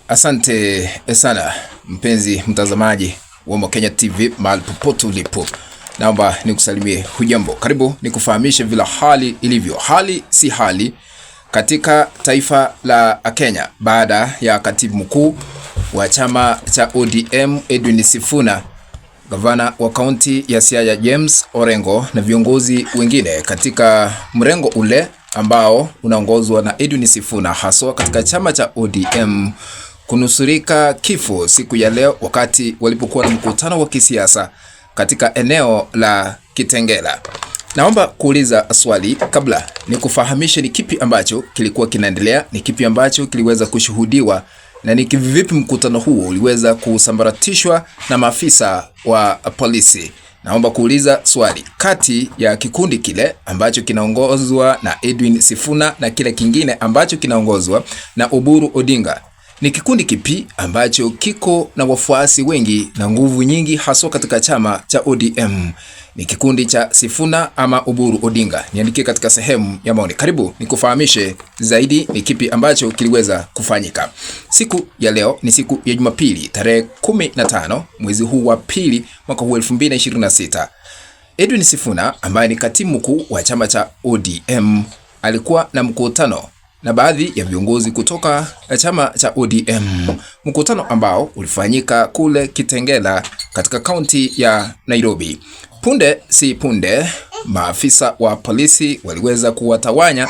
Asante sana mpenzi mtazamaji wa Mokenya TV mahali popote ulipo. Naomba nikusalimie hujambo. Karibu nikufahamishe vile hali ilivyo. Hali si hali katika taifa la Kenya baada ya katibu mkuu wa chama cha ODM Edwin Sifuna, gavana wa kaunti ya Siaya James Orengo na viongozi wengine katika mrengo ule ambao unaongozwa na Edwin Sifuna haswa katika chama cha ODM kunusurika kifo siku ya leo wakati walipokuwa na mkutano wa kisiasa katika eneo la Kitengela. Naomba kuuliza swali kabla nikufahamishe ni kipi ambacho kilikuwa kinaendelea, ni kipi ambacho kiliweza kushuhudiwa na ni kivipi mkutano huo uliweza kusambaratishwa na maafisa wa polisi. Naomba kuuliza swali, kati ya kikundi kile ambacho kinaongozwa na Edwin Sifuna na kile kingine ambacho kinaongozwa na Oburu Odinga, ni kikundi kipi ambacho kiko na wafuasi wengi na nguvu nyingi haswa katika chama cha ODM? Ni kikundi cha Sifuna ama Oburu Odinga? Niandikie katika sehemu ya maoni. Karibu nikufahamishe zaidi ni kipi ambacho kiliweza kufanyika. Siku ya leo ni siku ya Jumapili tarehe 15 mwezi huu wa pili mwaka huu 2026. Edwin Sifuna ambaye ni katibu mkuu wa chama cha ODM alikuwa na mkutano na baadhi ya viongozi kutoka chama cha ODM, mkutano ambao ulifanyika kule Kitengela katika kaunti ya Nairobi. Punde si punde maafisa wa polisi waliweza kuwatawanya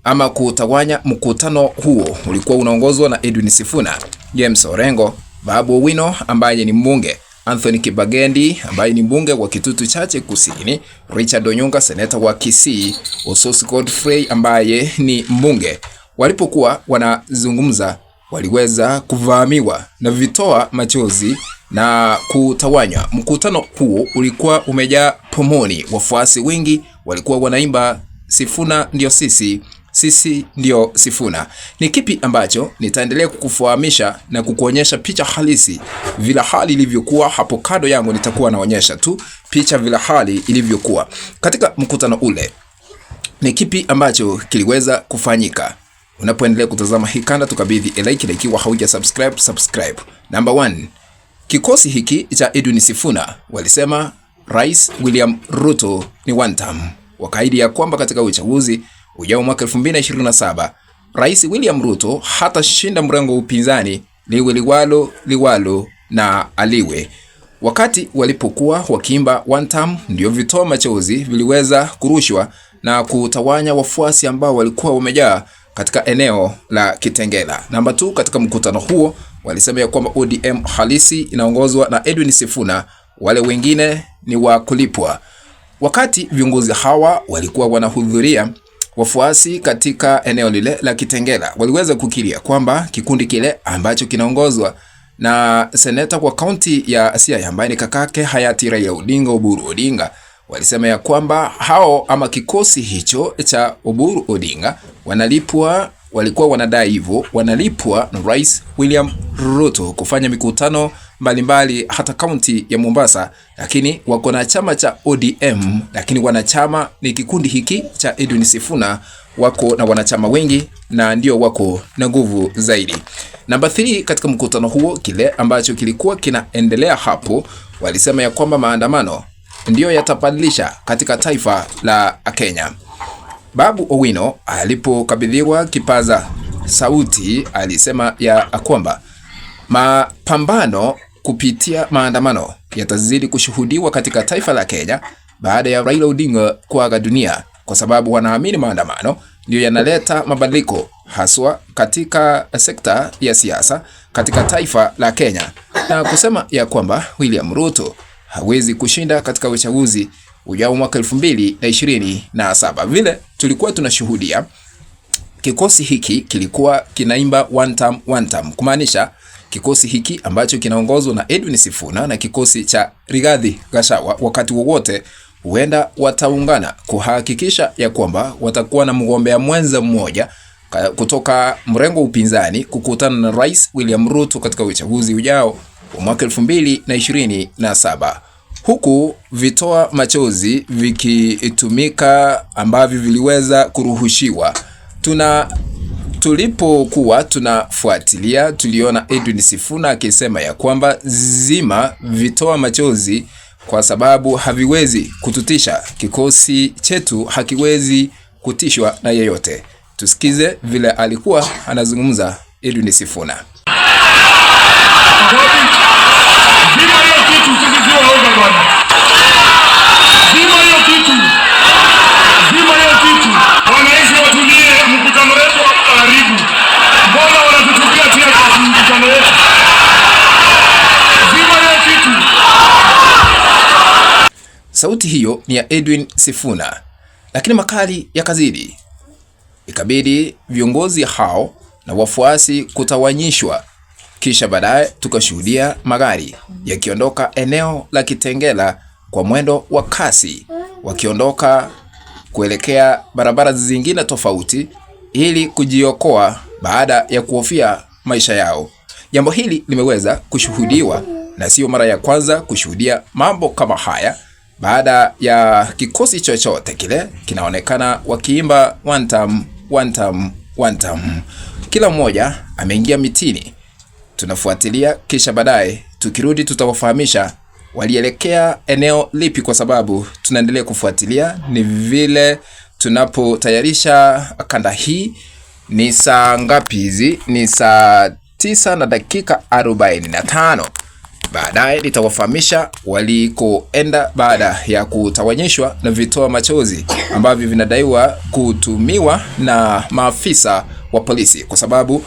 ama kutawanya. Mkutano huo ulikuwa unaongozwa na Edwin Sifuna, James Orengo, Babu Owino ambaye ni mbunge, Anthony Kibagendi ambaye ni mbunge wa Kitutu Chache Kusini, Richard Onyonga seneta wa Kisii, Ososi Godfrey ambaye ni mbunge. Walipokuwa wanazungumza waliweza kuvamiwa na vitoa machozi na kutawanywa. Mkutano huo ulikuwa umejaa pomoni, wafuasi wengi walikuwa wanaimba Sifuna ndio sisi, sisi ndio Sifuna. Ni kipi ambacho nitaendelea kukufahamisha na kukuonyesha picha halisi vile hali ilivyokuwa. Hapo kado yangu nitakuwa naonyesha tu picha vile hali ilivyokuwa katika mkutano ule. Ni kipi ambacho kiliweza kufanyika? Unapoendelea kutazama hii kanda, tukabidhi like, na ikiwa hauja subscribe. Number 1, kikosi hiki cha Edwin Sifuna walisema Rais William Ruto ni one term. Wakaahidi ya kwamba katika uchaguzi ujao mwaka 2027 Rais William Ruto hatashinda mrengo upinzani liwe liwalo na aliwe. Wakati walipokuwa wakiimba one term, ndio vitoa machozi viliweza kurushwa na kutawanya wafuasi ambao walikuwa wamejaa katika eneo la Kitengela. Namba 2, katika mkutano huo walisema ya kwamba ODM halisi inaongozwa na Edwin Sifuna, wale wengine ni wa kulipwa. Wakati viongozi hawa walikuwa wanahudhuria, wafuasi katika eneo lile la Kitengela waliweza kukiria kwamba kikundi kile ambacho kinaongozwa na seneta kwa kaunti ya Siaya ambaye ni kakake hayati Raila Odinga, Oburu Odinga, walisema ya kwamba hao ama kikosi hicho cha Oburu Odinga walikuwa wanadai hivyo, wanalipwa na Rais William Ruto kufanya mikutano mbalimbali hata kaunti ya Mombasa, lakini wako na chama cha ODM, lakini wanachama ni kikundi hiki cha Edwin Sifuna wako na wanachama wengi na ndio wako na nguvu zaidi. Namba 3, katika mkutano huo kile ambacho kilikuwa kinaendelea hapo, walisema ya kwamba maandamano ndio yatabadilisha katika taifa la Kenya. Babu Owino alipokabidhiwa kipaza sauti alisema ya kwamba mapambano kupitia maandamano yatazidi kushuhudiwa katika taifa la Kenya baada ya Raila Odinga kuaga dunia, kwa sababu wanaamini maandamano ndio yanaleta mabadiliko haswa katika sekta ya siasa katika taifa la Kenya, na kusema ya kwamba William Ruto hawezi kushinda katika uchaguzi ujao mwaka 2027. Vile tulikuwa tunashuhudia kikosi hiki kilikuwa kinaimba one term, kumaanisha kikosi hiki ambacho kinaongozwa na Edwin Sifuna na kikosi cha Rigathi Gachagua wakati wowote huenda wataungana kuhakikisha ya kwamba watakuwa na mgombea mwenza mmoja kutoka mrengo upinzani kukutana na Rais William Ruto katika uchaguzi ujao wa mwaka 2027. Huku vitoa machozi vikitumika ambavyo viliweza kuruhushiwa. Tulipokuwa tunafuatilia tuliona Edwin Sifuna akisema ya kwamba zima vitoa machozi kwa sababu haviwezi kututisha. Kikosi chetu hakiwezi kutishwa na yeyote. Tusikize vile alikuwa anazungumza Edwin Sifuna. Sauti hiyo ni ya Edwin Sifuna, lakini makali yakazidi. Ikabidi viongozi hao na wafuasi kutawanyishwa, kisha baadaye tukashuhudia magari yakiondoka eneo la Kitengela kwa mwendo wa kasi, wakiondoka kuelekea barabara zingine tofauti ili kujiokoa baada ya kuhofia maisha yao. Jambo hili limeweza kushuhudiwa na sio mara ya kwanza kushuhudia mambo kama haya. Baada ya kikosi chochote kile kinaonekana wakiimba one time, one time, one time. Kila mmoja ameingia mitini. Tunafuatilia, kisha baadaye tukirudi tutawafahamisha walielekea eneo lipi, kwa sababu tunaendelea kufuatilia. Ni vile tunapotayarisha kanda hii. Ni saa ngapi hizi? Ni saa 9 na dakika 45. Baadaye nitawafahamisha walikoenda baada ya kutawanyishwa na vitoa machozi ambavyo vinadaiwa kutumiwa na maafisa wa polisi, kwa sababu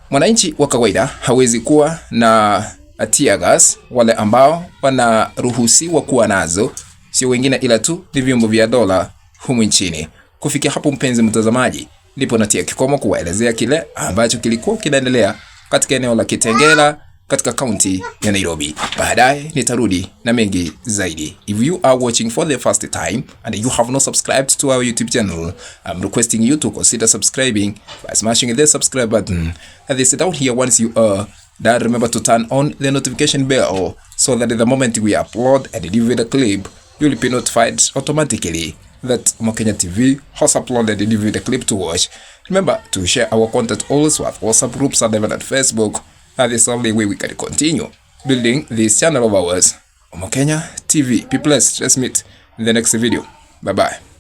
mwananchi wa kawaida hawezi kuwa na tear gas. Wale ambao wanaruhusiwa kuwa nazo sio wengine ila tu ni vyombo vya dola humu nchini. Kufikia hapo, mpenzi mtazamaji, ndipo natia kikomo kuwaelezea kile ambacho kilikuwa kinaendelea katika eneo la Kitengela katika kaunti ya Nairobi. Baadaye nitarudi na mengi zaidi. If you are watching for the first time and you have not subscribed to our YouTube channel, I'm requesting you to consider subscribing by smashing the subscribe button. And this down here, once you are done, remember to turn on the notification bell so that the moment we upload and deliver the clip, you'll be notified automatically that Mokenya TV has uploaded and delivered the clip to watch. Remember to share our content also at WhatsApp groups and even at Facebook. That is the only way we can continue building this channel of ours, Mokenya TV. Be blessed. Let's meet in the next video. Bye bye.